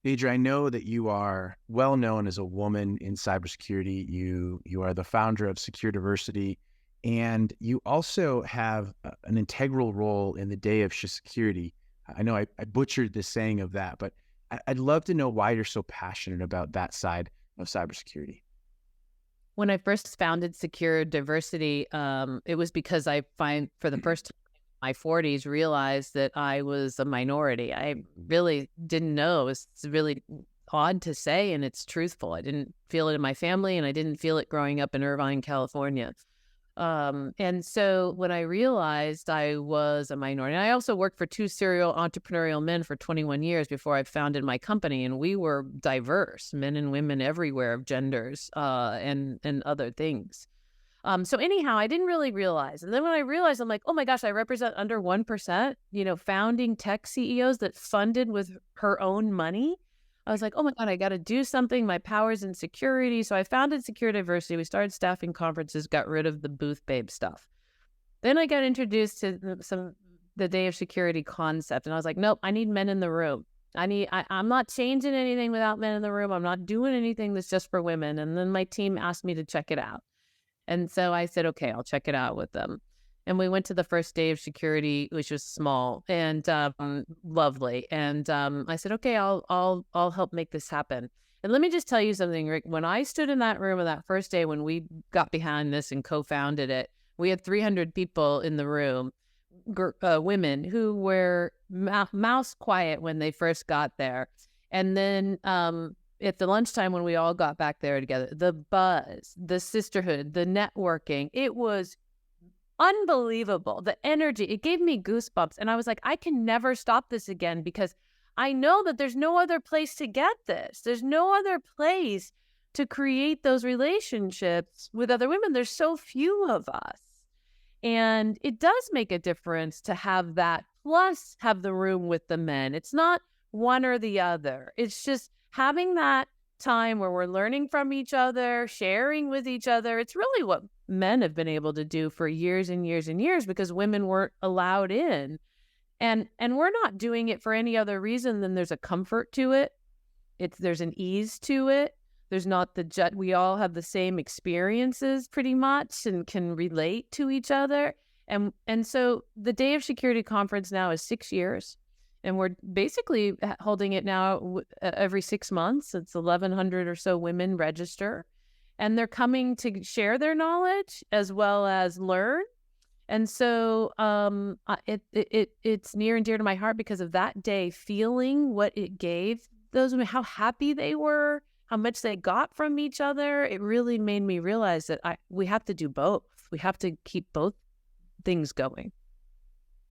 Deidre, I know that you are well known as a woman in cybersecurity. You are the founder of Secure Diversity, and you also have an integral role in the day of Shecurity. I know I butchered the saying of that, but I'd love to know why you're so passionate about that side of cybersecurity. When I first founded Secure Diversity, it was because I find for the first time in my 40s realized that I was a minority. I really didn't know. It's really odd to say, and it's truthful. I didn't feel it in my family, and I didn't feel it growing up in Irvine, California. And so when I realized I was a minority, and I also worked for two serial entrepreneurial men for 21 years before I founded my company, and we were diverse, men and women everywhere of genders, and other things. So anyhow, I didn't really realize. And then when I realized, I'm like, oh my gosh, I represent under 1%, founding tech CEOs that funded with her own money. I was like, oh my God, I got to do something. My power's in security. So I founded Secure Diversity. We started staffing conferences, got rid of the booth babe stuff. Then I got introduced to the Day of Security concept. And I was like, nope, I need men in the room. I'm not changing anything without men in the room. I'm not doing anything that's just for women. And then my team asked me to check it out. And so I said, okay, I'll check it out with them. And we went to the first day of Shecurity, which was small and lovely. And I said, okay, I'll help make this happen. And let me just tell you something, Rick. When I stood in that room on that first day, when we got behind this and co-founded it, we had 300 people in the room, women who were mouse quiet when they first got there. And then at the lunchtime when we all got back there together, the buzz, the sisterhood, the networking, it was unbelievable. The energy, it gave me goosebumps. And I was like, I can never stop this again because I know that there's no other place to get this. There's no other place to create those relationships with other women. There's so few of us. And it does make a difference to have that, plus have the room with the men. It's not one or the other. It's just having that time where we're learning from each other, sharing with each other. It's really what men have been able to do for years and years and years because women weren't allowed in. And we're not doing it for any other reason than there's a comfort to it. There's an ease to it. There's not we all have the same experiences pretty much and can relate to each other. And so the Day of Shecurity conference now is 6 years. And we're basically holding it now every 6 months. It's 1,100 or so women register. And they're coming to share their knowledge as well as learn. And so it's near and dear to my heart because of that day, feeling what it gave those women, how happy they were, how much they got from each other. It really made me realize that we have to do both. We have to keep both things going.